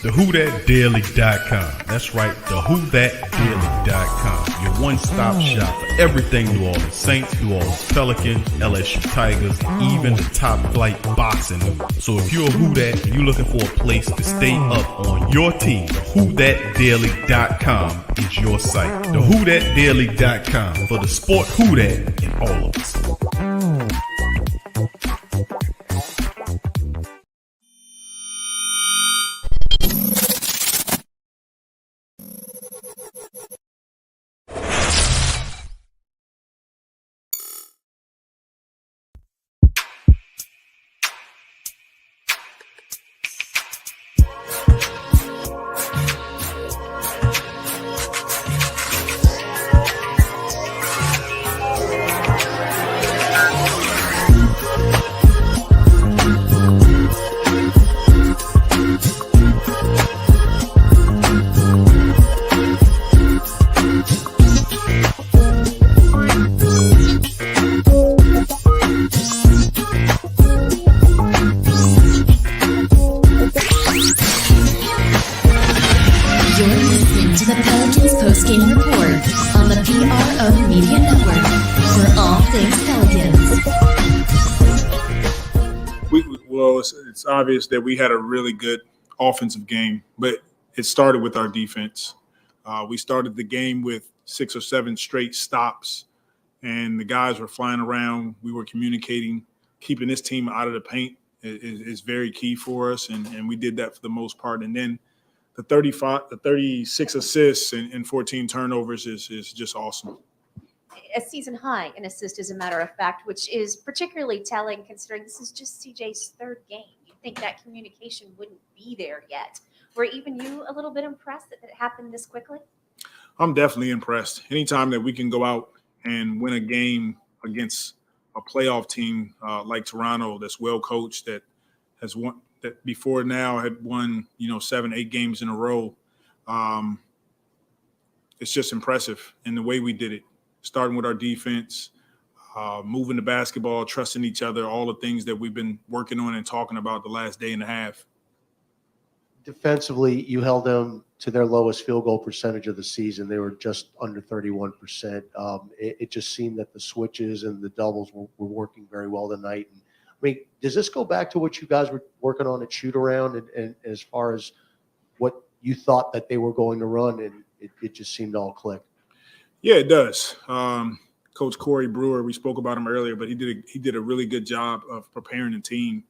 TheWhoThatDaily.com. That's right, TheWhoThatDaily.com. Your one-stop shop for everything New Orleans Saints, New Orleans Pelicans, LSU Tigers, even the top-flight boxing news. So if you're a Who That and you're looking for a place to stay up on your team, TheWhoThatDaily.com is your site. TheWhoThatDaily.com for the sport Who That in all of us. It's obvious that we had a really good offensive game, but it started with our defense. We started the game with 6 or 7 straight stops, and the guys were flying around. We were communicating. Keeping this team out of the paint is very key for us, and we did that for the most part. And then the 36 assists and 14 turnovers is just awesome. A season high in assist, as a matter of fact, which is particularly telling considering this is just CJ's 3rd game. You'd think that communication wouldn't be there yet. Were even you a little bit impressed that it happened this quickly? I'm definitely impressed. Anytime that we can go out and win a game against a playoff team like Toronto that's well coached, that has won, that before now had won 7-8 games in a row, it's just impressive. And the way we did it, starting with our defense, moving the basketball, trusting each other, all the things that we've been working on and talking about the last day and a half. Defensively, you held them to their lowest field goal percentage of the season. They were just under 31%. It just seemed that the switches and the doubles were working very well tonight. And, I mean, does this go back to what you guys were working on at shoot around and as far as what you thought that they were going to run, and it just seemed to all click? Yeah, it does. Coach Corey Brewer, we spoke about him earlier, but he did a really good job of preparing the team,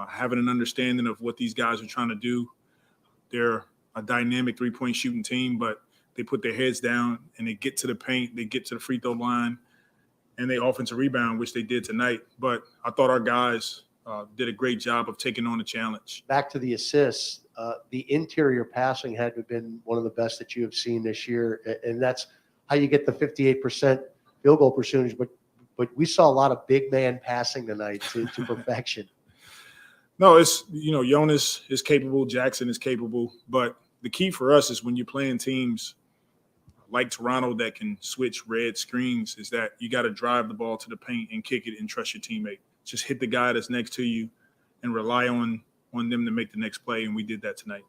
having an understanding of what these guys are trying to do. They're a dynamic three-point shooting team, but they put their heads down and they get to the paint, they get to the free throw line, and they offensive rebound, which they did tonight. But I thought our guys did a great job of taking on the challenge. Back to the assists, the interior passing had to have been one of the best that you have seen this year, and that's how you get the 58% field goal percentage. But we saw a lot of big man passing tonight to perfection. No, it's, Jonas is capable, Jackson is capable, but the key for us is when you're playing teams like Toronto that can switch red screens is that you got to drive the ball to the paint and kick it and trust your teammate. Just hit the guy that's next to you and rely on them to make the next play, and we did that tonight.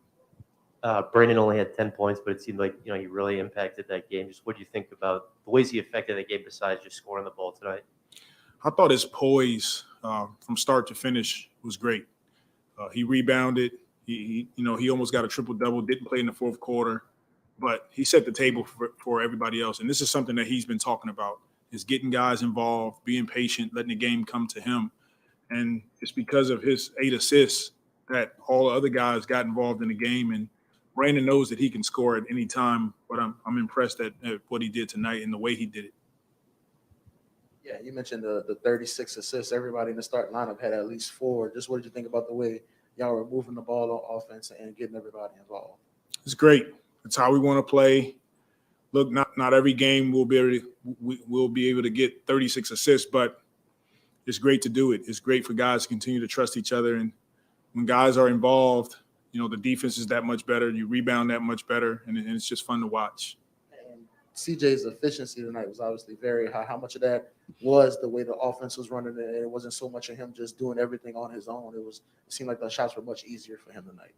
Brandon only had 10 points, but it seemed like, he really impacted that game. Just what do you think about the ways he affected that game besides just scoring the ball tonight? I thought his poise from start to finish was great. He rebounded. He almost got a triple-double, didn't play in the fourth quarter, but he set the table for everybody else. And this is something that he's been talking about, is getting guys involved, being patient, letting the game come to him. And it's because of his 8 assists that all the other guys got involved in the game. And Brandon knows that he can score at any time, but I'm impressed at what he did tonight and the way he did it. Yeah, you mentioned the 36 assists. Everybody in the starting lineup had at least 4. Just what did you think about the way y'all were moving the ball on offense and getting everybody involved? It's great. It's how we want to play. Look, not every game we'll be able to get 36 assists, but it's great to do it. It's great for guys to continue to trust each other, and when guys are involved, the defense is that much better. You rebound that much better, and it's just fun to watch. And CJ's efficiency tonight was obviously very high. How much of that was the way the offense was running, and it wasn't so much of him just doing everything on his own? It seemed like the shots were much easier for him tonight.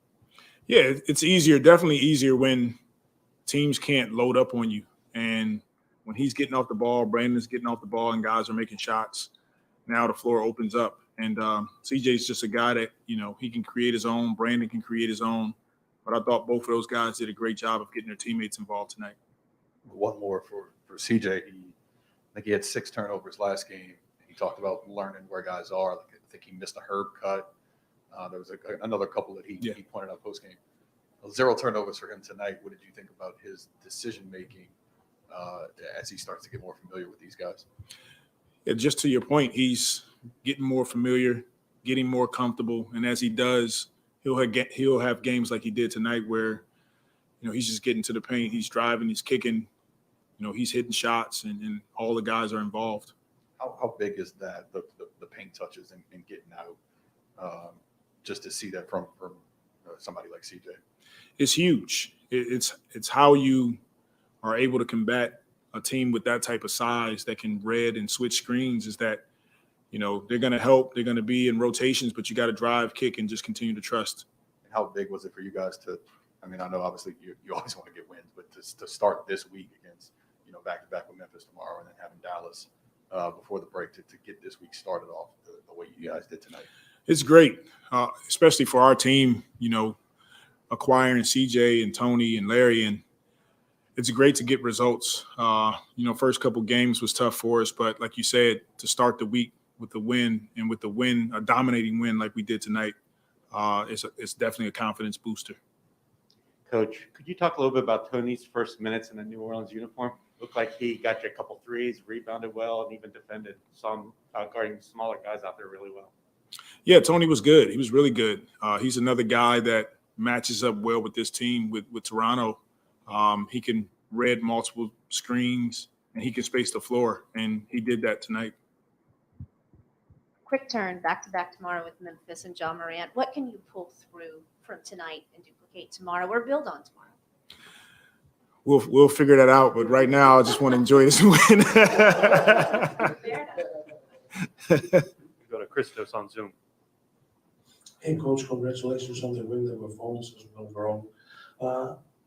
Yeah, it's easier, definitely easier when teams can't load up on you. And when he's getting off the ball, Brandon's getting off the ball, and guys are making shots, now the floor opens up. And CJ's just a guy that, he can create his own. Brandon can create his own. But I thought both of those guys did a great job of getting their teammates involved tonight. One more for CJ. I think he had 6 turnovers last game. He talked about learning where guys are. Like, I think he missed a Herb cut. There was another couple that he pointed out post game. 0 turnovers for him tonight. What did you think about his decision making as he starts to get more familiar with these guys? Yeah, just to your point, he's getting more familiar, getting more comfortable, and as he does, he'll have games like he did tonight where, he's just getting to the paint, he's driving, he's kicking, he's hitting shots, and all the guys are involved. How big is that, the paint touches and getting out, just to see that from somebody like CJ? It's huge. It's how you are able to combat a team with that type of size that can read and switch screens, is that, they're going to help, they're going to be in rotations, but you got to drive, kick, and just continue to trust. How big was it for you guys I know obviously you always want to get wins, but to start this week against, back-to-back with Memphis tomorrow and then having Dallas before the break to get this week started off the way you guys did tonight? It's great, especially for our team, acquiring CJ and Tony and Larry, and it's great to get results. First couple games was tough for us, but like you said, to start the week with the win, and with the win, a dominating win like we did tonight, it's definitely a confidence booster. Coach, could you talk a little bit about Tony's first minutes in the New Orleans uniform? Looked like he got you a couple threes, rebounded well, and even defended some guarding smaller guys out there really well. Yeah, Tony was good. He was really good. He's another guy that matches up well with this team, with Toronto. He can read multiple screens, and he can space the floor, and he did that tonight. Quick turn, back-to-back tomorrow with Memphis and John Morant. What can you pull through from tonight and duplicate tomorrow or build on tomorrow? We'll figure that out, but right now I just want to enjoy this win. Go to Christos on Zoom. Hey, Coach, congratulations on the win. The performance was well grown.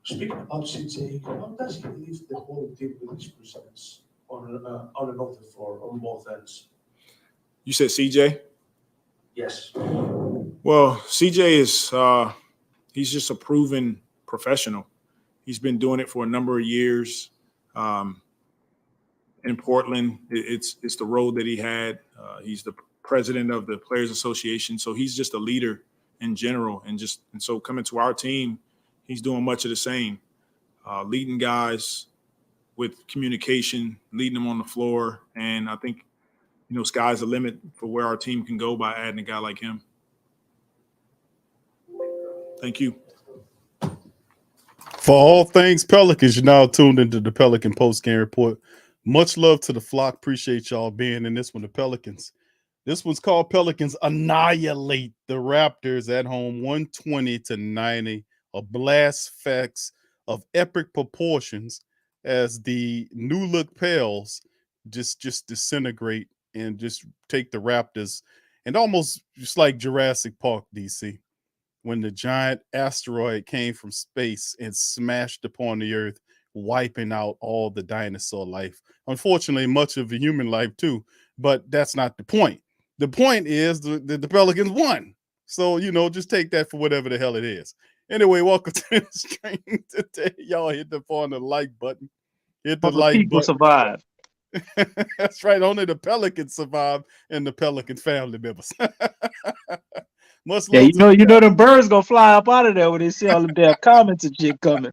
Speaking about CJ, how does he leave the whole team with his presence on and off the floor on both ends? You said CJ? Yes. Well, CJ is he's just a proven professional. He's been doing it for a number of years. In Portland, it's the role that he had. He's the president of the Players Association, so he's just a leader in general. And so coming to our team, he's doing much of the same, leading guys with communication, leading them on the floor. And I think, sky's the limit for where our team can go by adding a guy like him. Thank you. For all things Pelicans, you're now tuned into the Pelican Post-Game Report. Much love to the flock. Appreciate y'all being in this one, the Pelicans. This one's called Pelicans Annihilate the Raptors at home, 120-90. A blast fest of epic proportions as the new look Pels just disintegrate and just take the Raptors, and almost just like Jurassic Park, DC, when the giant asteroid came from space and smashed upon the earth, wiping out all the dinosaur life. Unfortunately, much of the human life too, but that's not the point. The point is the Pelicans won. So, just take that for whatever the hell it is. Anyway, welcome to the stream today. Y'all hit the like button. Hit the like people button. Survive. That's right. Only the Pelicans survive and the Pelican family members. Much Yeah, love you know the birds gonna fly up out of there when they see all the damn comments and shit coming.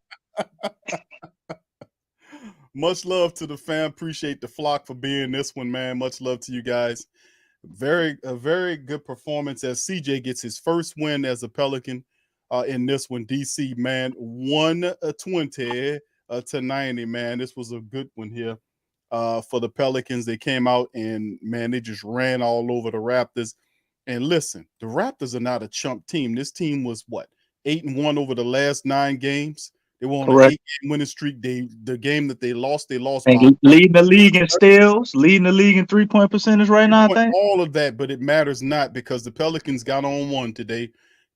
Much love to the fam. Appreciate the flock for being this one, man. Much love to you guys. A very good performance as CJ gets his first win as a Pelican in this one. DC, man, 120-90, man. This was a good one here for the Pelicans. They came out and, man, they just ran all over the Raptors. And listen, the Raptors are not a chump team. This team was, 8-1 over the last 9 games. They were on an 8-game winning streak. The game that they lost by leading the league in steals, leading the league in 3-point percentage right now, I think. All of that, but it matters not because the Pelicans got on one today.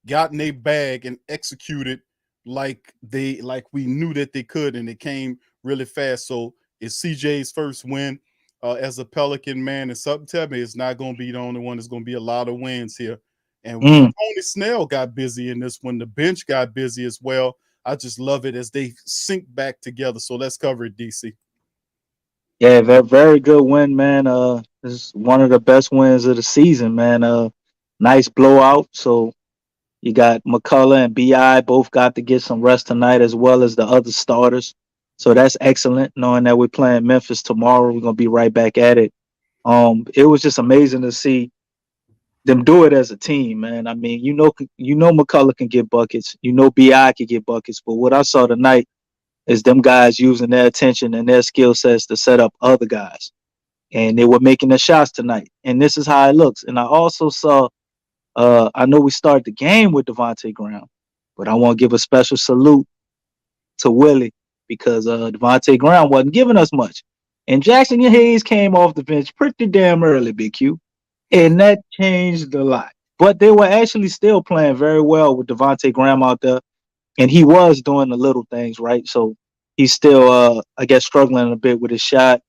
got in their bag and executed like we knew that they could, and it came really fast. So it's CJ's first win as a Pelican, man. And something tell me it's not going to be the only one. There's going to be a lot of wins here. And Tony Snell got busy in this one. The bench got busy as well. I just love it as they sync back together. So let's cover it, DC. Yeah, very good win, man. This is one of the best wins of the season, man. Nice blowout. So you got McCollum and BI both got to get some rest tonight, as well as the other starters. So that's excellent. Knowing that we're playing Memphis tomorrow, we're gonna be right back at it. It was just amazing to see them do it as a team, man. I mean, McCullough can get buckets. BI can get buckets. But what I saw tonight is them guys using their attention and their skill sets to set up other guys. And they were making the shots tonight. And this is how it looks. And I also saw, I know we started the game with Devontae Graham, but I want to give a special salute to Willie because Devontae Graham wasn't giving us much. And Jackson Hayes came off the bench pretty damn early, Big Q. And that changed a lot. But they were actually still playing very well with Devontae Graham out there. And he was doing the little things, right? So he's still, I guess, struggling a bit with his shot.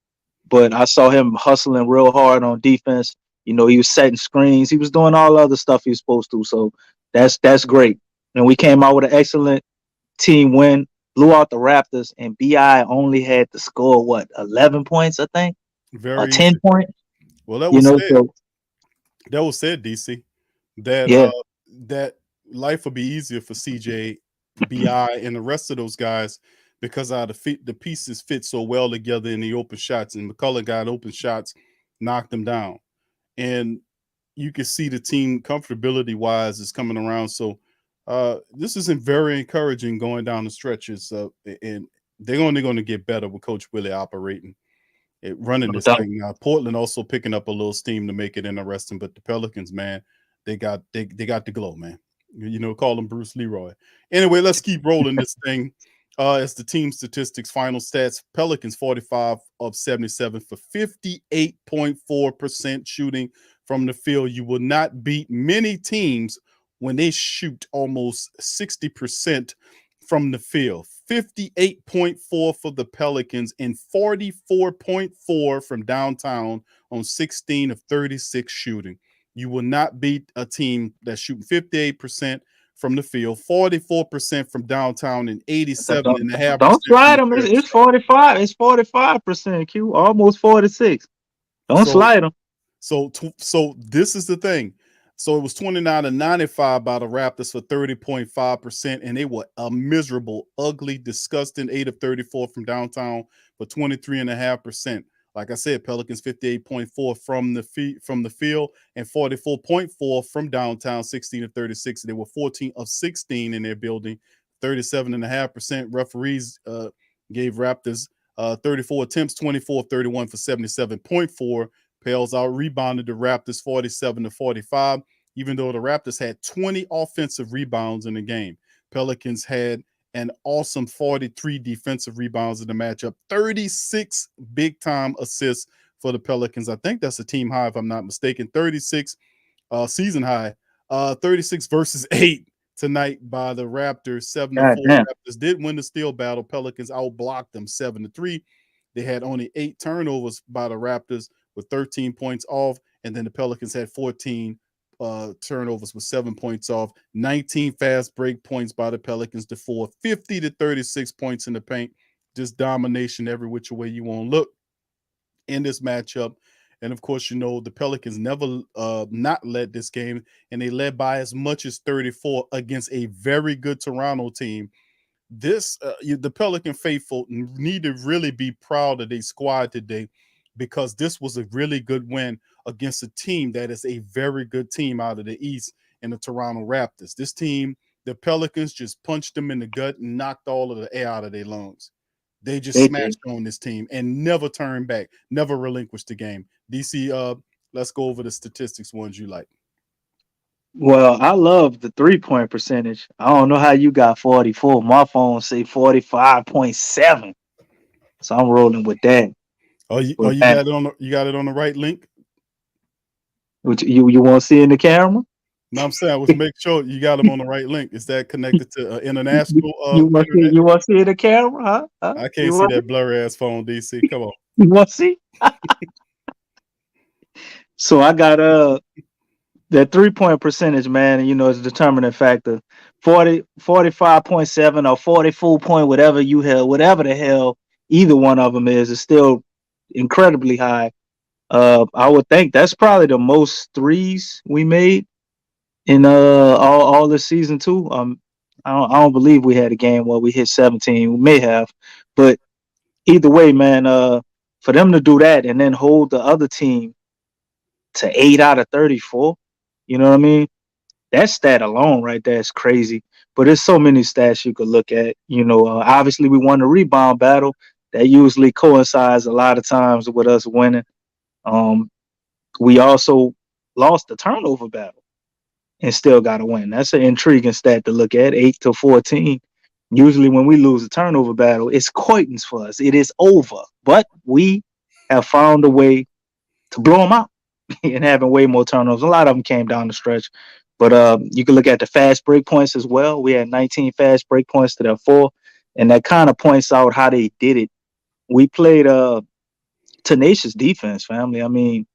But I saw him hustling real hard on defense. He was setting screens. He was doing all the other stuff he was supposed to. So that's great. And we came out with an excellent team win, blew out the Raptors, and BI only had to score, 11 points, I think? Very 10 points? Well, that was said, DC, that that life will be easier for CJ, BI, and the rest of those guys because the pieces fit so well together in the open shots, and McCullough got open shots, knocked them down, and you can see the team comfortability wise is coming around. So this isn't very encouraging going down the stretches, and they're only going to get better with Coach Willie operating. Running this thing now. Portland also picking up a little steam to make it interesting, but the Pelicans, man, they got the glow, man. Call them Bruce Leroy. Anyway, let's keep rolling this thing. As the team statistics, final stats: Pelicans 45 of 77 for 58.4% shooting from the field. You will not beat many teams when they shoot almost 60% from the field. 58.4 for the Pelicans and 44.4 from downtown on 16 of 36 shooting. You will not beat a team that's shooting 58% from the field, 44% from downtown, and 87.5%. Don't slide them. It's 45. It's 45%, Q. Almost 46. Don't slide them. So this is the thing. So it was 29-95 by the Raptors for 30.5%, and they were a miserable, ugly, disgusting 8 of 34 from downtown for 23.5%. Like I said, Pelicans 58.4 from the field and 44.4 from downtown, 16 of 36. They were 14 of 16 in their building, 37.5%. Referees gave Raptors 34 attempts, 24 of 31 for 77.4. Pels out rebounded the Raptors 47-45, even though the Raptors had 20 offensive rebounds in the game. Pelicans had an awesome 43 defensive rebounds in the matchup, 36 big-time assists for the Pelicans. I think that's a team high, if I'm not mistaken. 36 season high, 36 versus 8 tonight by the Raptors. 7-4. Raptors did win the steal battle. Pelicans outblocked them 7-3. They had only 8 turnovers by the Raptors with 13 points off, and then the Pelicans had 14 turnovers with 7 points off. 19 fast break points by the Pelicans to 4, 50-36 points in the paint. Just domination every which way you want to look in this matchup. And of course, the Pelicans never not led this game, and they led by as much as 34 against a very good Toronto team. The Pelican faithful need to really be proud of their squad today, because this was a really good win against a team that is a very good team out of the East in the Toronto Raptors. This team, the Pelicans, just punched them in the gut and knocked all of the air out of their lungs. They just smashed on this team and never turned back, never relinquished the game. DC, let's go over the statistics, ones you like. Well, I love the 3-point percentage. I don't know how you got 44. My phone say 45.7. So I'm rolling with that. You got it on the right link? Which you want to see in the camera? No, I'm saying I was make sure you got him on the right link. Is that connected to international You want to see? internet? You want to see the camera? Huh? Huh? I You can't see want? that blurry ass phone, DC. Come on. You want to see? So I got that 3-point percentage, man. You know, is a determining factor. 45.7 or 44 point, whatever you held, whatever the hell either one of them is still incredibly high. I would think that's probably the most threes we made in all this season too. I don't believe we had a game where we hit 17. We may have, but either way, man, for them to do that and then hold the other team to 8 out of 34, you know what I mean? That stat alone right there is crazy. But there's so many stats you could look at. You know, obviously we won the rebound battle. That usually coincides a lot of times with us winning. We also lost the turnover battle and still got to win. That's an intriguing stat to look at. 8-14. Usually when we lose a turnover battle, it's quitting for us. It is over. But we have found a way to blow them out and having way more turnovers. A lot of them came down the stretch. But you can look at the fast break points as well. We had 19 fast break points to their 4. And that kind of points out how they did it. We played tenacious defense, family. I mean,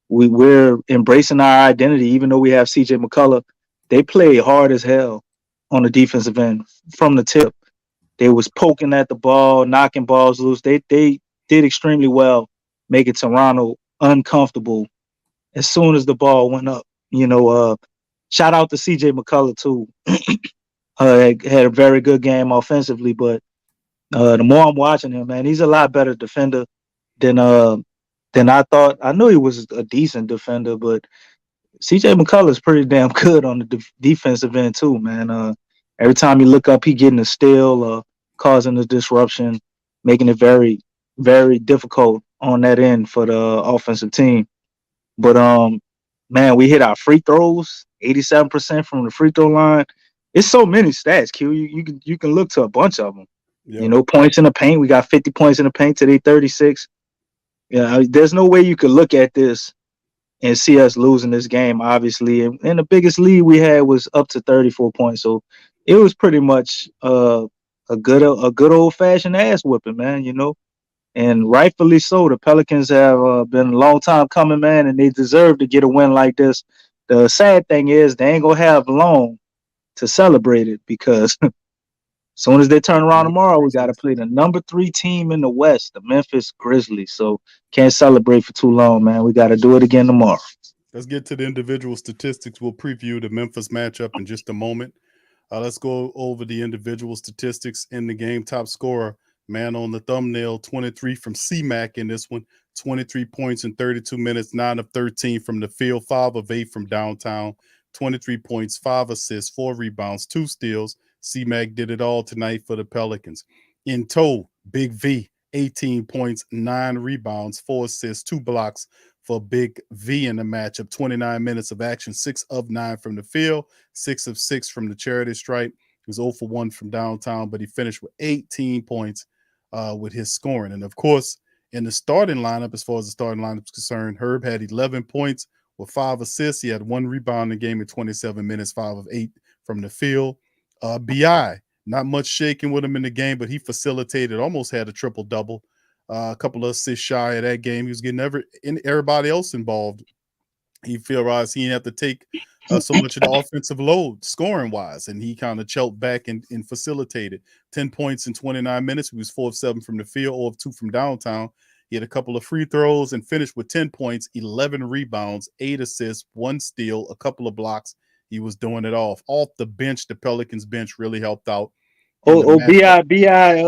we're embracing our identity, even though we have CJ McCollum. They play hard as hell on the defensive end from the tip. They was poking at the ball, knocking balls loose. They did extremely well, making Toronto uncomfortable as soon as the ball went up. You know, shout out to CJ McCollum too. Had a very good game offensively, but the more I'm watching him, man, he's a lot better defender than I thought. I knew he was a decent defender, but CJ McCullough is pretty damn good on the defensive end too, man. Every time you look up, he getting a steal, causing a disruption, making it very, very difficult on that end for the offensive team. But man, we hit our free throws, 87% from the free throw line. It's so many stats, Q. You can look to a bunch of them. Yep. You know, points in the paint. We got 50 points in the paint today, 36. Yeah, there's no way you could look at this and see us losing this game, obviously. And the biggest lead we had was up to 34 points. So it was pretty much a good old fashioned ass whipping, man, you know. And rightfully so. The Pelicans have been a long time coming, man, and they deserve to get a win like this. The sad thing is they ain't gonna have long to celebrate it because as soon as they turn around tomorrow, we got to play the number 3 team in the West, the Memphis Grizzlies. So can't celebrate for too long, man. We got to do it again tomorrow. Let's get to the individual statistics. We'll preview the Memphis matchup in just a moment. Let's go over the individual statistics in the game. Top scorer, man on the thumbnail, 23 from C-Mac in this one, 23 points in 32 minutes, 9 of 13 from the field, 5 of 8 from downtown, 23 points, 5 assists, 4 rebounds, 2 steals. C-Mac did it all tonight for the Pelicans. In tow, Big V, 18 points, 9 rebounds, 4 assists, 2 blocks for Big V in the matchup. 29 minutes of action, 6 of 9 from the field, 6 of 6 from the charity stripe. He was 0 for 1 from downtown, but he finished with 18 points with his scoring. And, of course, in the starting lineup, as far as the starting lineup is concerned, Herb had 11 points with 5 assists. He had 1 rebound in the game in 27 minutes, 5 of 8 from the field. BI, not much shaking with him in the game, but he facilitated, almost had a triple-double. A couple of assists shy of that game. He was getting everybody else involved. He realized he didn't have to take so much of the offensive load scoring-wise, and he kind of choked back and facilitated. 10 points in 29 minutes. He was 4 of 7 from the field, 0 of 2 from downtown. He had a couple of free throws and finished with 10 points, 11 rebounds, 8 assists, 1 steal, a couple of blocks. He was doing it off the bench. The Pelicans bench really helped out. BI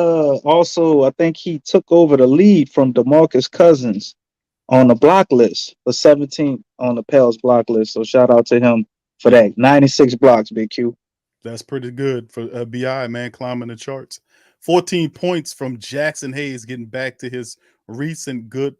also, I think he took over the lead from DeMarcus Cousins on the block list for 17 on the Pels block list. So shout out to him for that. 96 blocks, Big Q. That's pretty good for BI, man, climbing the charts. 14 points from Jackson Hayes, getting back to his recent good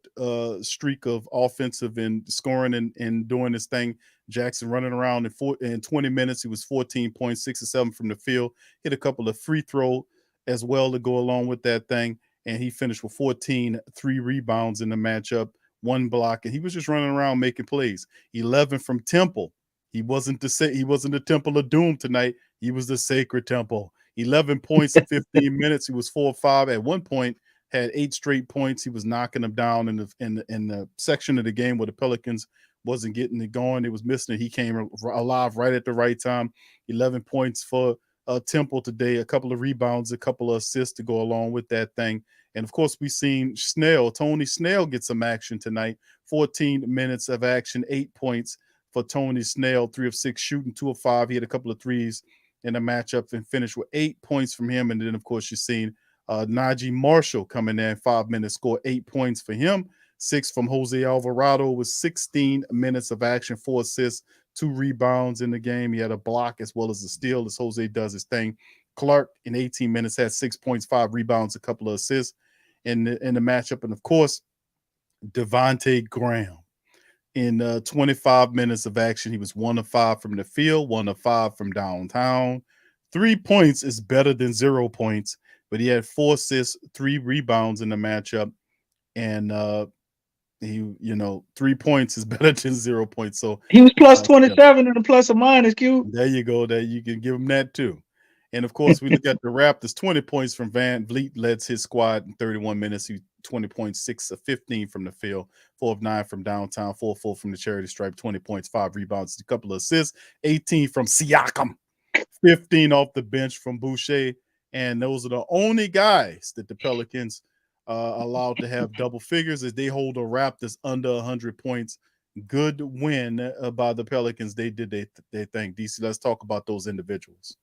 streak of offensive and scoring and doing this thing. Jackson running around in 20 minutes. He was 14 points, 6 or 7 from the field. Hit a couple of free throw as well to go along with that thing. And he finished with 14, 3 rebounds in the matchup, 1 block. And he was just running around making plays. 11 from Temple. He wasn't the temple of doom tonight. He was the sacred temple. 11 points in 15 minutes. He was 4-5 at one point. Had 8 straight points. He was knocking them down in the section of the game where the Pelicans wasn't getting it going. It was missing it. He came alive right at the right time. 11 points for Temple today. A couple of rebounds, a couple of assists to go along with that thing. And of course, we've seen Tony Snell get some action tonight. 14 minutes of action, 8 points for Tony Snell, 3 of 6 shooting, 2 of 5. He had a couple of threes in the matchup and finished with 8 points from him. And then, of course, you've seen Najee Marshall coming in 5 minutes, scored 8 points for him. 6 from Jose Alvarado with 16 minutes of action, 4 assists, 2 rebounds in the game. He had a block as well as a steal as Jose does his thing. Clark in 18 minutes had 6 points, 5 rebounds, a couple of assists in the matchup. And of course, Devontae Graham in 25 minutes of action. He was 1 of 5 from the field, 1 of 5 from downtown. 3 points is better than 0 points, but he had 4 assists, 3 rebounds in the matchup. And 3 points is better than 0 points. So he was plus 27 in the plus or minus, Q. there you go. That you can give him that too. And of course, we look at the Raptors. 20 points from Van Vliet led his squad in 31 minutes. He 20 points, 6 of 15 from the field, 4 of 9 from downtown, 4 of 4 from the charity stripe, 20 points, 5 rebounds, a couple of assists, 18 from Siakam, 15 off the bench from Boucher. And those are the only guys that the Pelicans allowed to have double figures as they hold the Raptors under 100 points. Good win by the Pelicans. They did their thing. DC, let's talk about those individuals.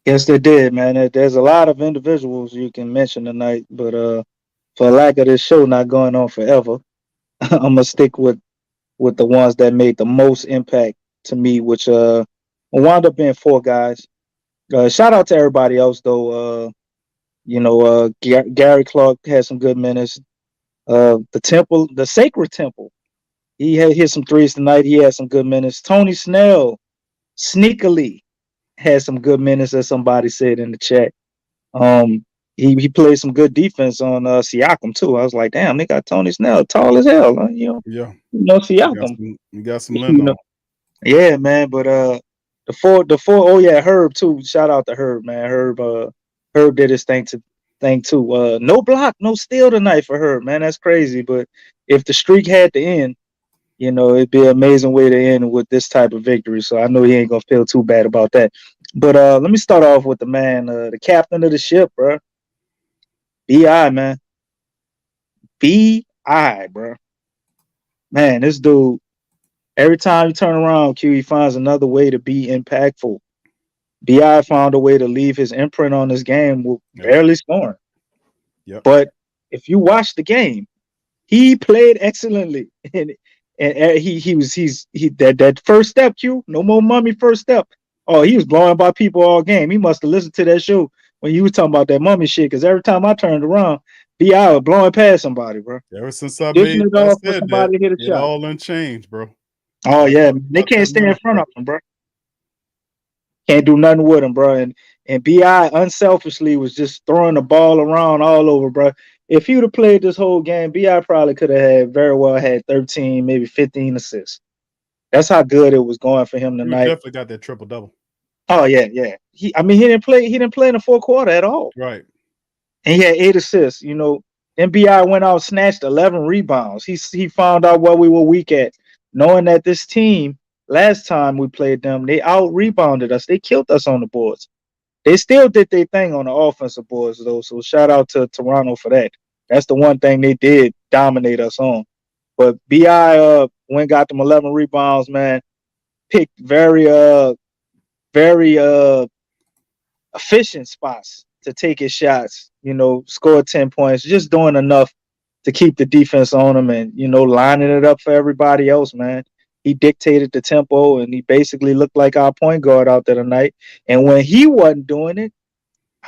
Yes, they did, man. There's a lot of individuals you can mention tonight, but for lack of this show not going on forever, I'm gonna stick with the ones that made the most impact to me, which wound up being 4 guys. Shout out to everybody else though. Gary Clark had some good minutes. The Sacred Temple, he had hit some threes tonight. He had some good minutes. Tony Snell sneakily had some good minutes, as somebody said in the chat. He played some good defense on Siakam too. I was like, damn, they got Tony Snell, tall as hell. Yeah. Siakam. You got some lint Yeah, man. But the four. Oh yeah, Herb too. Shout out to Herb, man. Herb did his thing too. No block, no steal tonight for Herb, man. That's crazy. But if the streak had to end, it'd be an amazing way to end with this type of victory. So I know he ain't gonna feel too bad about that. But let me start off with the man, the captain of the ship, bro. B.I., man. B.I., bro. Man, this dude, every time you turn around, Q, he finds another way to be impactful. B.I. found a way to leave his imprint on this game with barely scoring. Yep. But if you watch the game, he played excellently. And that first step, Q, no more mummy first step. Oh, he was blowing by people all game. He must have listened to that show when you were talking about that mummy shit, because every time I turned around, B.I. was blowing past somebody, bro. Ever since I said that, hit a it shot. all unchanged, bro. Oh, yeah. They can't stay in front of him, bro. Can't do nothing with him, bro. And B.I. unselfishly was just throwing the ball around all over, bro. If he would have played this whole game, B.I. probably could have very well had 13, maybe 15 assists. That's how good it was going for him tonight. He definitely got that triple double. Oh yeah. He didn't play in the fourth quarter at all. Right. And he had 8 assists. MBI went out, snatched 11 rebounds. He found out what we were weak at, knowing that this team last time we played them, they out rebounded us. They killed us on the boards. They still did their thing on the offensive boards though. So shout out to Toronto for that. That's the one thing they did dominate us on. But BI went got them 11 rebounds, man. Picked very efficient spots to take his shots. Scored 10 points, just doing enough to keep the defense on him and lining it up for everybody else, man. He dictated the tempo and he basically looked like our point guard out there tonight. And when he wasn't doing it,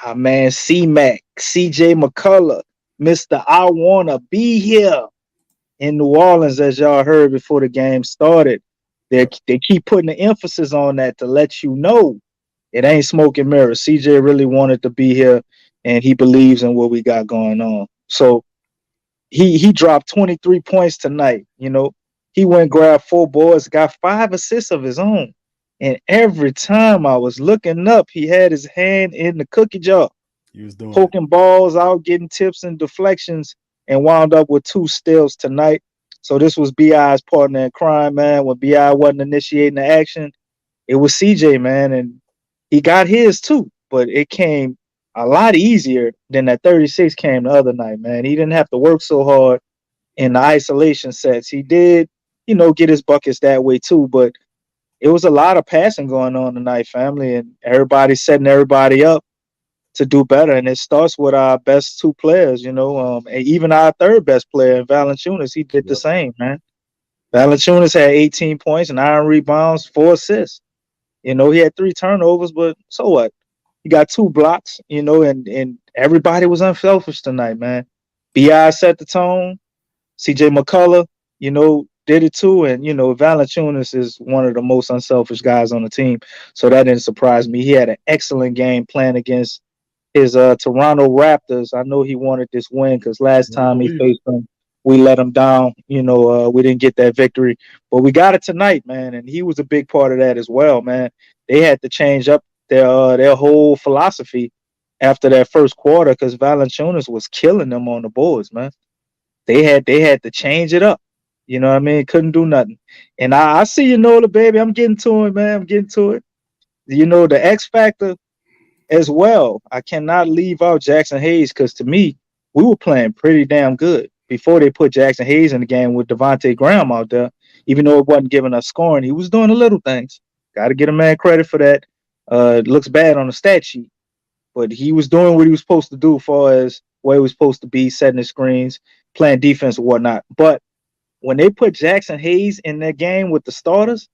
our man C-Mac, CJ McCollum, Mr. I Wanna Be Here in New Orleans, as y'all heard before the game started. They keep putting the emphasis on that to let you know it ain't smoke and mirrors. CJ really wanted to be here and he believes in what we got going on. So he dropped 23 points tonight. He went, grabbed 4 boards, got 5 assists of his own. And every time I was looking up, he had his hand in the cookie jar, He was doing it. poking balls out, getting tips and deflections, and wound up with 2 steals tonight. So this was BI's partner in crime, man. When BI wasn't initiating the action, it was CJ, man, and he got his too, but it came a lot easier than that 36 came the other night, man. He didn't have to work so hard in the isolation sets. He did, get his buckets that way too, but it was a lot of passing going on tonight, family, and everybody setting everybody up to do better. And it starts with our best 2 players, and even our 3rd best player, Valanciunas, he did the same, man. Valanciunas had 18 points, 9 rebounds, 4 assists. He had 3 turnovers, but so what? He got 2 blocks, and everybody was unselfish tonight, man. BI set the tone. CJ McCollum, did it too. And, Valanciunas is one of the most unselfish guys on the team. So that didn't surprise me. He had an excellent game playing against his Toronto Raptors. I know he wanted this win because last time he faced them, we let him down. We didn't get that victory, but we got it tonight, man. And he was a big part of that as well, man. They had to change up their whole philosophy after that first quarter because Valanciunas was killing them on the boards, man. They had to change it up. You know what I mean? Couldn't do nothing. And I see you, Nola, baby. I'm getting to it, man. I'm getting to it. The X factor as well. I cannot leave out Jackson Hayes because to me, we were playing pretty damn good before they put Jackson Hayes in the game with Devontae Graham out there. Even though it wasn't giving us scoring, he was doing the little things. Got to get a man credit for that. It looks bad on the stat sheet, but he was doing what he was supposed to do as far as where he was supposed to be, setting the screens, playing defense and whatnot. But when they put Jackson Hayes in that game with the starters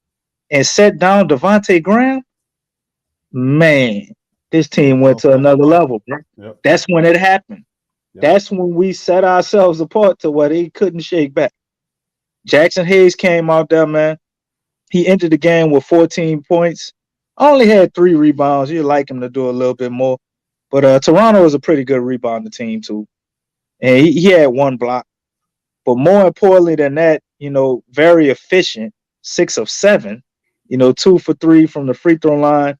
and set down Devontae Graham, man, this team went to another level, bro. Yep. That's when it happened. Yep. That's when we set ourselves apart to where they couldn't shake back. Jackson Hayes came out there, man. He entered the game with 14 points. Only had 3 rebounds. You'd like him to do a little bit more. But Toronto is a pretty good rebounding team, too. And he had 1 block. But more importantly than that, very efficient, 6 of 7, 2 for 3 from the free throw line.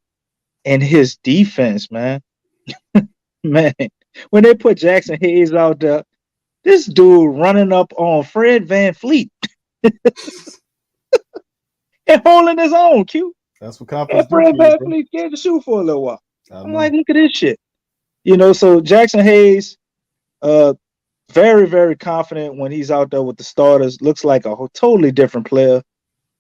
And his defense, man. Man, when they put Jackson Hayes out there, this dude running up on Fred VanVleet and holding his own, Q. That's what confidence And Fred do for you, bro. VanVleet scared to shoot for a little while. I'm know. like, look at this shit. So Jackson Hayes, very, very confident when he's out there with the starters. Looks like a totally different player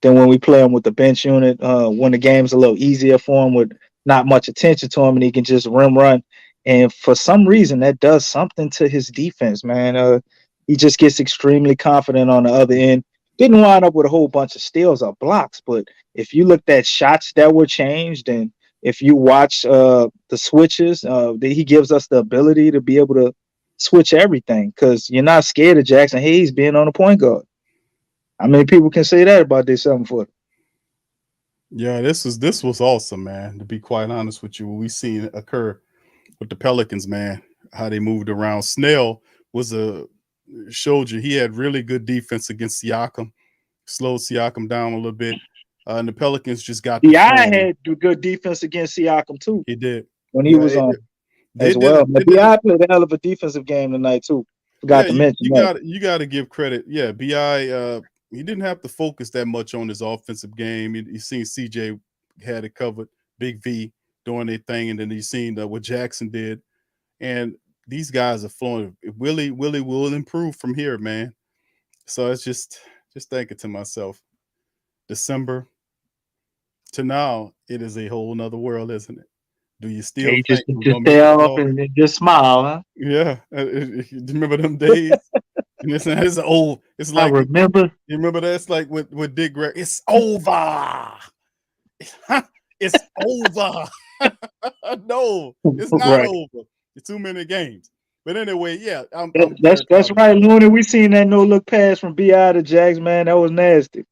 than when we play him with the bench unit. When the game's a little easier for him with not much attention to him and he can just rim run. And for some reason, that does something to his defense, man. He just gets extremely confident on the other end. Didn't wind up with a whole bunch of steals or blocks, but if you looked at shots that were changed and if you watch the switches, he gives us the ability to be able to switch everything because you're not scared of Jackson Hayes being on the point guard. How many people can say that about their 7-footer? Yeah, this was awesome, man. To be quite honest with you, what we seen occur with the Pelicans, man, how they moved around. Snell showed you he had really good defense against Siakam, slowed Siakam down a little bit, and the Pelicans just got the B.I. had good defense against Siakam too. He did when he was on as well. But B.I. played a hell of a defensive game tonight too. Forgot to mention you got to give credit. Yeah, B.I. He didn't have to focus that much on his offensive game. You seen CJ had it covered, Big V doing their thing, and then you seen what Jackson did. And these guys are flowing. Willie will improve from here, man. So it's just thinking to myself, December to now, it is a whole nother world, isn't it? Do you still think just we're gonna stay off and just smile, huh? Yeah, remember them days? And it's old. It's like I remember. You remember that? It's like with Dick Greg. It's over. It's over. No, it's not over. It's too many games. But anyway, yeah, that's right, Looney. We seen that no look pass from B.I. to Jags, man. That was nasty.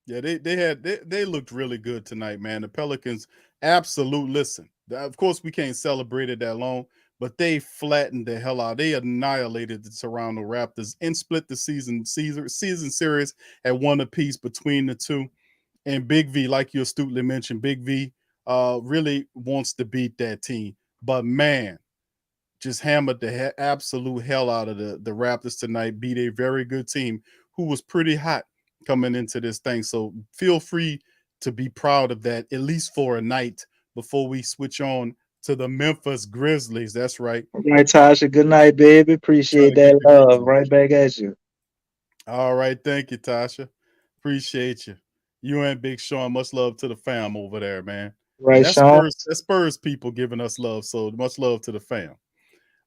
Yeah, they looked really good tonight, man. The Pelicans, absolute. Listen, of course we can't celebrate it that long, but they flattened the hell out. They annihilated the Toronto Raptors and split the season series at 1 apiece between the two. And Big V, like you astutely mentioned, Big V really wants to beat that team. But man, just hammered the absolute hell out of the Raptors tonight, beat a very good team who was pretty hot coming into this thing. So feel free to be proud of that, at least for a night before we switch on to the Memphis Grizzlies. That's right. All right, Tasha. Good night, baby. Appreciate Trying to get that the love. Grizzlies. Right back at you. All right. Thank you, Tasha. Appreciate you. You and Big Sean, much love to the fam over there, man. Right, And that's Sean. Spurs people giving us love. So much love to the fam.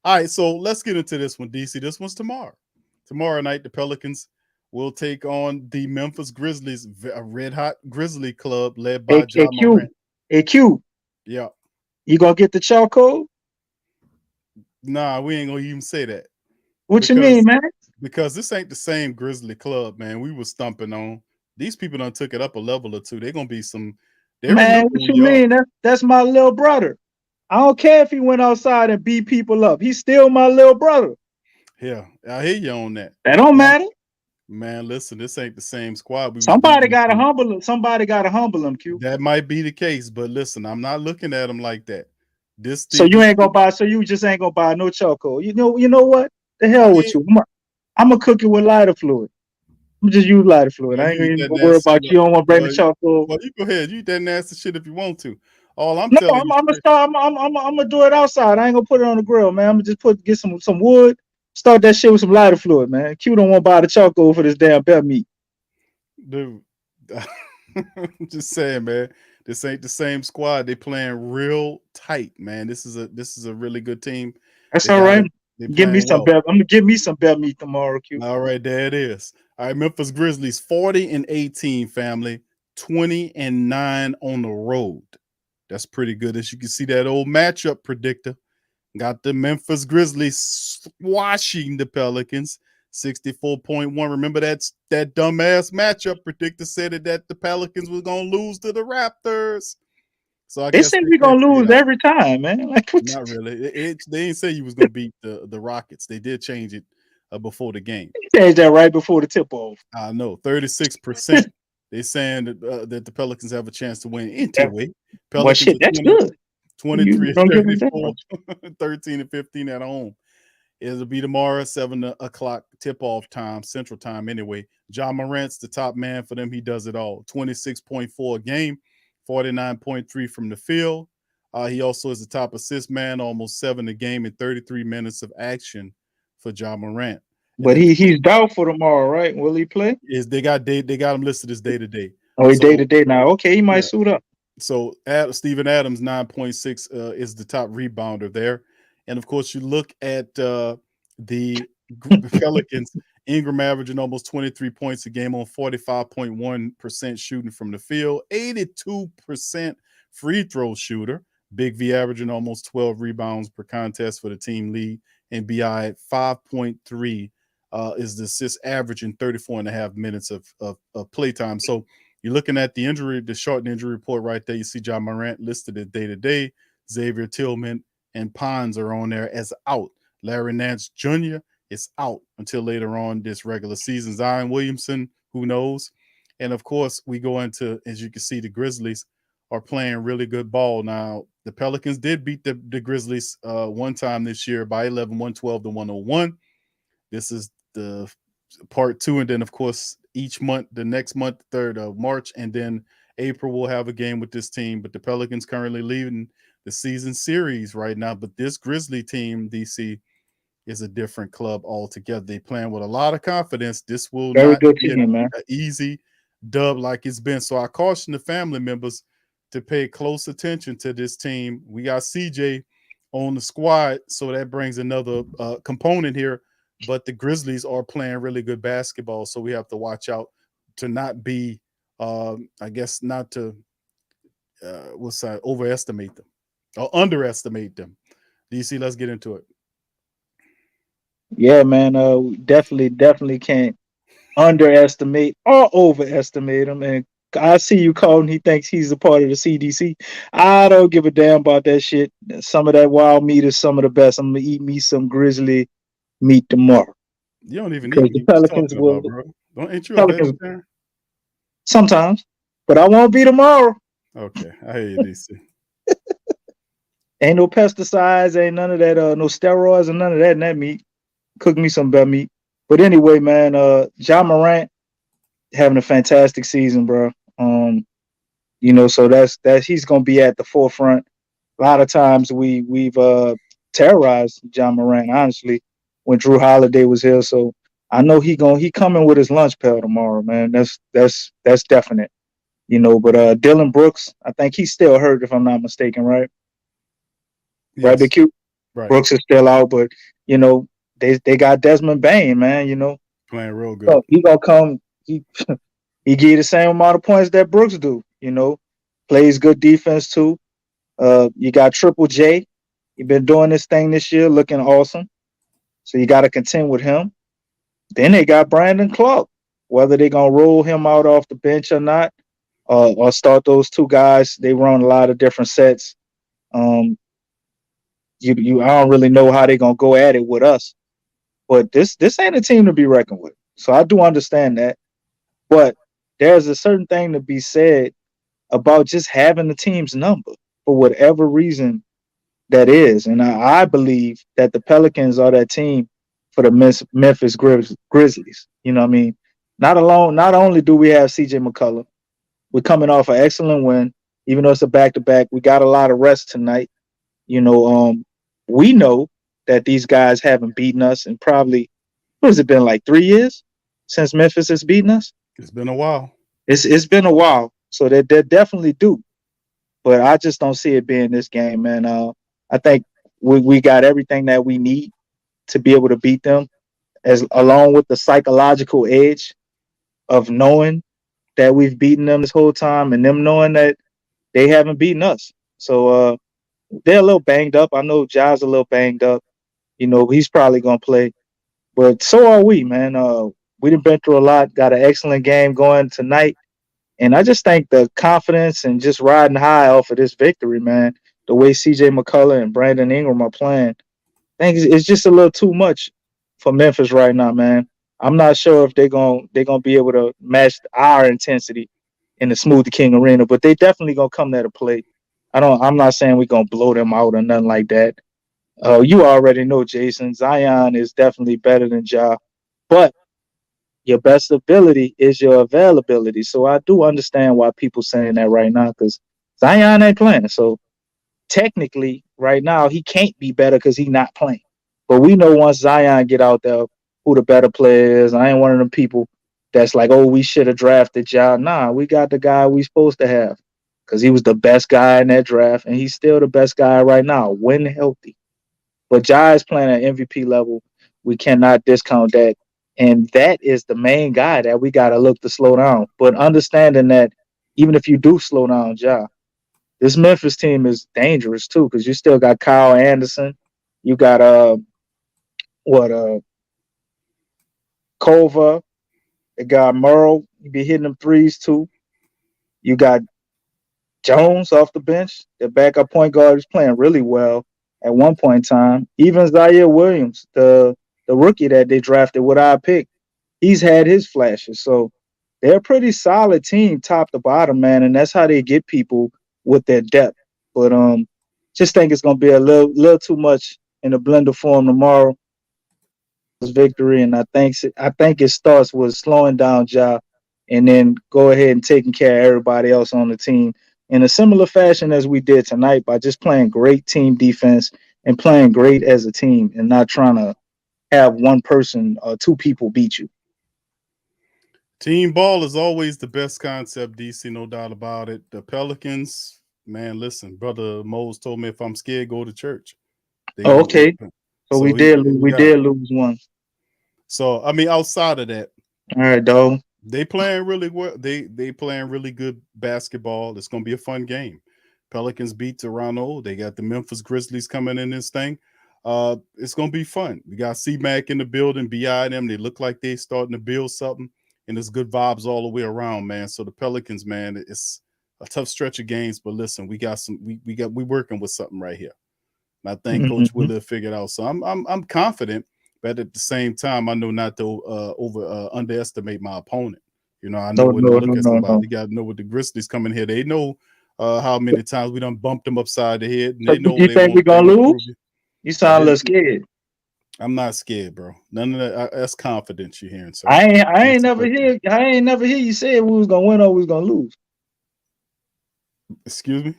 All right, so let's get into this one, DC. This one's tomorrow. Tomorrow night, the Pelicans will take on the Memphis Grizzlies, a red hot Grizzly club led by Ja Morant. Hey, Q. Yeah. You gonna get the charcoal? Nah, we ain't gonna even say that. What you mean, man? Because this ain't the same Grizzly club, man. We was stumping on. These people done took it up a level or two. They're gonna be some. Man, what you mean? That's my little brother. I don't care if he went outside and beat people up. He's still my little brother. Yeah, I hear you on that. That don't matter. Man, listen, this ain't the same squad. Somebody gotta humble him. Somebody gotta humble him, Q. That might be the case, but listen, I'm not looking at him like that. So you ain't gonna buy. So you just ain't gonna buy no charcoal. You know what? The hell with you. I'm gonna cook it with lighter fluid. I'm just use lighter fluid. I ain't gonna worry about you. Don't want to bring the charcoal. Well, you go ahead. You eat that nasty shit if you want to. All I'm no, telling I'm gonna start. I'm gonna do it outside. I ain't gonna put it on the grill, man. I'm gonna just get some wood. Start that shit with some lighter fluid, man. Q don't want to buy the charcoal for this damn bear meat. Dude, I'm just saying, man. This ain't the same squad. They playing real tight, man. This is a really good team. That's all right. Give me some bear. I'm gonna give me some bear meat tomorrow, Q. All right, there it is. All right, Memphis Grizzlies 40-18, family, 20-9 on the road. That's pretty good. As you can see, that old matchup predictor got the Memphis Grizzlies squashing the Pelicans 64.1. Remember that dumbass matchup predictor said that the Pelicans was gonna lose to the Raptors. So I guess they said we're gonna lose every time, man. Like not really. They didn't say you was gonna beat the Rockets. They did change it before the game. They changed that right before the tip off. I know 36%. They saying that the Pelicans have a chance to win anyway. Well, shit, that's good. 23-34, 13-15 at home. It'll be tomorrow, 7 o'clock tip-off time, Central Time anyway. Ja Morant's the top man for them. He does it all. 26.4 a game, 49.3 from the field. He also is the top assist man, almost 7 a game and 33 minutes of action for Ja Morant. But he's doubtful tomorrow, right? Will he play? They got him listed as day-to-day. Oh, he's day-to-day now. Okay, he might suit up. So Steven Adams, 9.6 is the top rebounder there. And, of course, you look at the Pelicans, Ingram averaging almost 23 points a game on 45.1% shooting from the field, 82% free throw shooter. Big V averaging almost 12 rebounds per contest for the team lead. And BI at 5.3 is the assist averaging 34.5 minutes of playtime. So you're looking at the shortened injury report right there. You see Ja Morant listed as day-to-day. Xavier Tillman and Pons are on there as out. Larry Nance Jr. is out until later on this regular season. Zion Williamson, who knows? And, of course, we go into, as you can see, the Grizzlies are playing really good ball. Now, the Pelicans did beat the Grizzlies one time this year by 11, 112-101. This is the part 2. And then, of course, each month, the next month, 3rd of March, and then April, we'll have a game with this team. But the Pelicans currently leading the season series right now. But this Grizzly team, DC, is a different club altogether. They playing with a lot of confidence. This will not be an easy dub like it's been. So I caution the family members to pay close attention to this team. We got CJ on the squad, so that brings another component here. But the Grizzlies are playing really good basketball, so we have to watch out to not be, I guess, not to overestimate them or underestimate them. DC, let's get into it. Yeah, man. We definitely can't underestimate or overestimate him. And I see you, Colton. He thinks he's a part of the CDC. I don't give a damn about that shit. Some of that wild meat is some of the best. I'm gonna eat me some grizzly meat tomorrow. You don't even need meat. The Pelicans will. Don't ain't you a vegetarian? Sometimes. but I won't be tomorrow. Okay, I hear you, DC. Ain't no pesticides, ain't none of that, no steroids and none of that in that meat. Cook me some better meat. But anyway, man, Ja Morant having a fantastic season, bro. So that's he's gonna be at the forefront. A lot of times we've terrorized Ja Morant, honestly, when Drew Holiday was here. So I know he coming with his lunch pail tomorrow, man. That's definite. But Dylan Brooks, I think he's still hurt if I'm not mistaken, right? Right, Big Yes, Q? right. Brooks is still out, but they got Desmond Bain, man. Playing real good. So he gonna come. He give you the same amount of points that Brooks do. Plays good defense too. You got Triple J. He been doing this thing this year, looking awesome. So you got to contend with him. Then they got Brandon Clark. Whether they gonna roll him out off the bench or not, or start those two guys, they run a lot of different sets. I don't really know how they're gonna go at it with us. But this ain't a team to be reckoned with. So I do understand that. But there's a certain thing to be said about just having the team's number for whatever reason that is. And I believe that the Pelicans are that team for the Memphis Grizzlies. You know what I mean? Not only do we have CJ McCollum, we're coming off an excellent win, even though it's a back-to-back. We got a lot of rest tonight. We know that these guys haven't beaten us in probably, what has it been, like 3 years since Memphis has beaten us? It's been a while. It's been a while. So they definitely do. But I just don't see it being this game, man. I think we got everything that we need to be able to beat them, along with the psychological edge of knowing that we've beaten them this whole time and them knowing that they haven't beaten us. So they're a little banged up. I know Ja's a little banged up. He's probably gonna play, but so are we, man. We done been through a lot. Got an excellent game going tonight, and I just think the confidence and just riding high off of this victory, man. The way CJ McCullough and Brandon Ingram are playing, I think it's just a little too much for Memphis right now, man. I'm not sure if they're gonna be able to match our intensity in the Smoothie King Arena, but they definitely gonna come there to play. I'm not saying we're gonna blow them out or nothing like that. You already know, Jason. Zion is definitely better than Ja, but your best ability is your availability. So I do understand why people saying that right now, because Zion ain't playing. So technically, right now, he can't be better because he's not playing. But we know once Zion get out there, who the better player is. I ain't one of them people that's like, oh, we should have drafted Ja. Nah, we got the guy we supposed to have because he was the best guy in that draft, and he's still the best guy right now when healthy. But Ja is playing at MVP level. We cannot discount that. And that is the main guy that we got to look to slow down. But understanding that even if you do slow down Ja, this Memphis team is dangerous too, because you still got Kyle Anderson. You got Kova. You got Merle. You be hitting them threes too. You got Jones off the bench. The backup point guard is playing really well at one point in time. Even Zaire Williams, the rookie that they drafted with our pick, he's had his flashes. So they're a pretty solid team, top to bottom, man, and that's how they get people with their depth. But just think it's gonna be a little too much in the blender form tomorrow. Victory, and I think it starts with slowing down Ja, and then go ahead and taking care of everybody else on the team in a similar fashion as we did tonight by just playing great team defense and playing great as a team and not trying to have one person or two people beat you. Team ball is always the best concept, DC, no doubt about it. The Pelicans, man, listen, Brother Mose told me if I'm scared, go to church. Okay. So we did lose one. So I mean, outside of that, all right, dog. They playing really well. They playing really good basketball. It's gonna be a fun game. Pelicans beat Toronto. They got the Memphis Grizzlies coming in this thing. It's gonna be fun. We got C-Mac in the building, BI them. They look like they starting to build something, and there's good vibes all the way around, man. So the Pelicans, man, it's a tough stretch of games, but listen, we working with something right here. And I think Coach Wheeler figured out. So I'm confident, but at the same time, I know not to underestimate my opponent. You know, I know No, when to no, look no, at no, somebody. no. You got to know with the Grizzlies coming here. They know how many times we done bumped them upside the head, and So they know you they think we want they gonna want to lose? prove it. You sound a They- little scared. I'm not scared, bro. None of that. That's confidence you're hearing, sir. I ain't That's never okay. hear you say we was gonna win or we was gonna lose. Excuse me.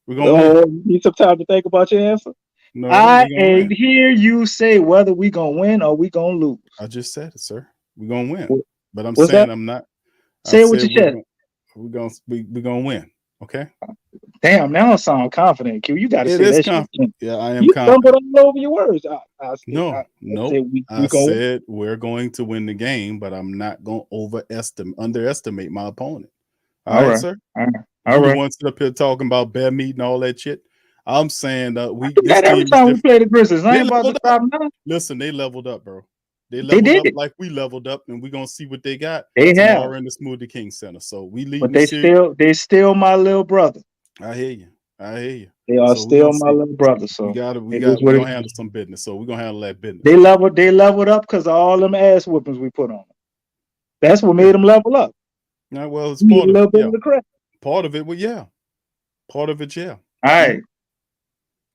We're gonna win. You need some time to think about your answer. No, I we're gonna ain't win. hear you say whether we gonna win or we gonna lose. I just said it, sir. We're gonna win. What- But I'm What's saying that? I'm not. I Say it with said your chest. we're gonna win. Okay. Damn, now I sound confident. Q, you got to It say is that shit. confident. Yeah, I am You stumbled confident. all over your words. I No, nope. said we I gonna win. said we're going to win the game, but I'm not going to underestimate my opponent. All right, sir. All right. You All the right. one sit up here talking about bear meat and all that shit. I'm saying I do this that every team is time we different. play the Grizzlies. I They ain't about to leveled stop up. now. Listen, they leveled up, bro. They They leveled up did. like we leveled up, and we're gonna see what they got They have, tomorrow in the Smoothie King Center. So we leading but the series. they still my little brother. I hear you. I hear you. They are So we're still gonna my see. little brother. So We're it is what gonna it handle is. some business. So we're gonna handle that business. They leveled up because of all them ass whoopings we put on them. That's what Yeah. made them level up. Yeah, well, it's We need part a of little it. bit Yeah. of the credit. Part of it, well, yeah. Part of it, yeah. All right.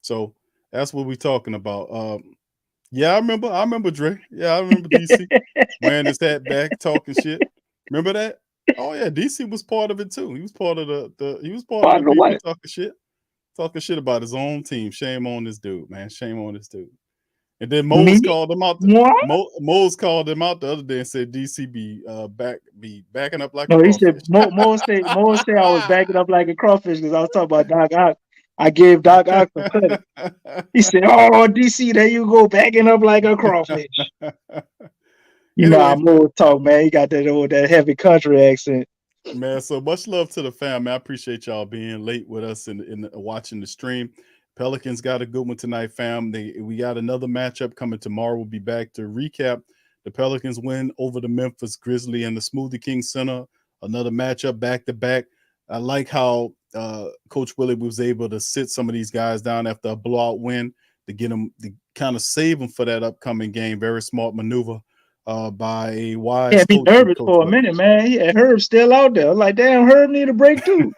So that's what we're talking about. Yeah, I remember Dre. Yeah, I remember DC wearing his hat back, talking shit. Remember that? Oh yeah, DC was part of it too. He was part of the people talking shit about his own team. Shame on this dude, man. Shame on this dude. And then Mose called him out. What? Mose called him out the other day and said DC be backing up like a No, he said crawfish. Mo say I was backing up like a crawfish because I was talking about Doc Ock. I gave Doc Ock some credit. He said, "Oh, DC, there you go, backing up like a crawfish." You know how Mo talk, man. He got that heavy country accent. Man, so much love to the fam, man. I appreciate y'all being late with us and watching the stream. Pelicans got a good one tonight, fam. We got another matchup coming tomorrow. We'll be back to recap the Pelicans win over the Memphis Grizzlies and the Smoothie King Center. Another matchup back to back. I like how Coach Willie was able to sit some of these guys down after a blowout win to get them to kind of save them for that upcoming game. Very smart maneuver by a wise Yeah, be coach. nervous for a minute, man. He had Herb still out there. Like, damn, Herb need a break too.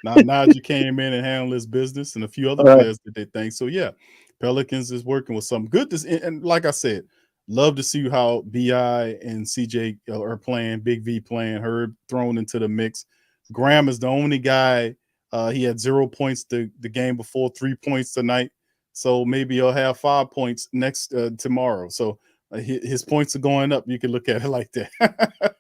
Now Najee came in and handled his business, and a few other players did their thing. So yeah, Pelicans is working with some good. And like I said, love to see how BI and CJ are playing. Big V playing. Herb thrown into the mix. Graham is the only guy. He had 0 points the game before, 3 points tonight. So maybe he'll have 5 points next tomorrow. So his points are going up. You can look at it like that.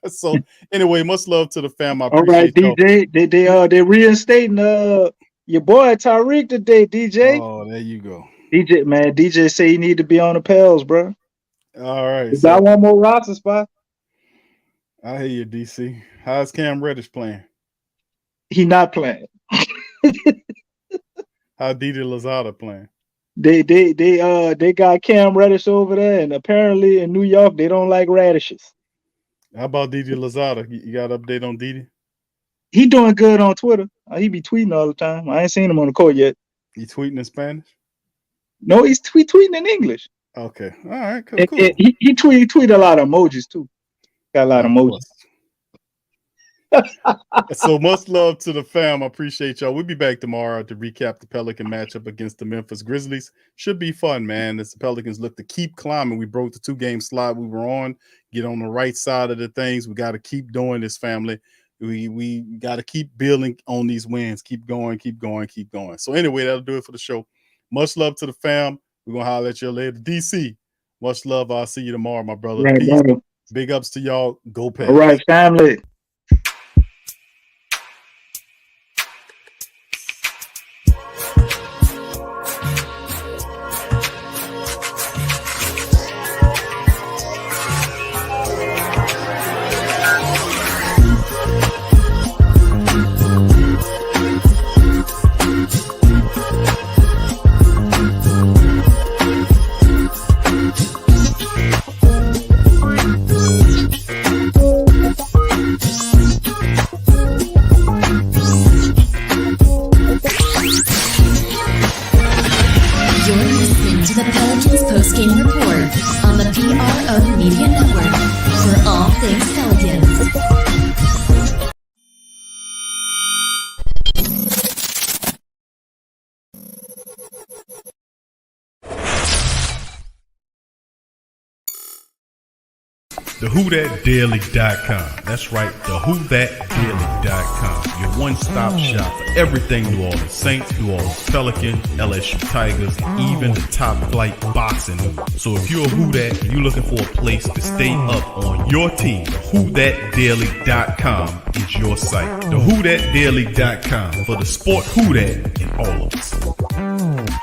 So anyway, much love to the fam. I appreciate all right, DJ. They reinstating your boy Tyreek today, DJ. Oh, there you go. DJ say he need to be on the Pels, bro. All right. We got one more roster spot. I hear you, DC. How's Cam Reddish playing? He not playing. How Didi Lozada playing? They got Cam Reddish over there, and apparently in New York they don't like radishes. How about Didi Lozada? You got an update on Didi? He doing good on Twitter. He be tweeting all the time. I ain't seen him on the court yet. He tweeting in Spanish? No, he's tweeting in English. Okay. All right. Cool. And he tweet a lot of emojis too. Got a lot of emojis. So much love to the fam. I appreciate y'all. We'll be back tomorrow to recap the Pelican matchup against the Memphis Grizzlies. Should be fun, man, as the Pelicans look to keep climbing. We broke the 2-game slide we were on. Get on the right side of the things. We got to keep doing this, family. We got to keep building on these wins. Keep going. So anyway, that'll do it for the show. Much love to the fam. We're going to holler at you later. DC, much love. I'll see you tomorrow, my brother. Right, Peace. brother. Big ups to y'all. Go Pels. All right, family. TheWhoThatDaily.com. That's right, TheWhoThatDaily.com. Your one-stop shop for everything New Orleans Saints, New Orleans Pelicans, LSU Tigers, even the top flight boxing news. So if you're a Who That and you're looking for a place to stay up on your team, TheWhoThatDaily.com is your site. TheWhoThatDaily.com for the sport Who That in all of us.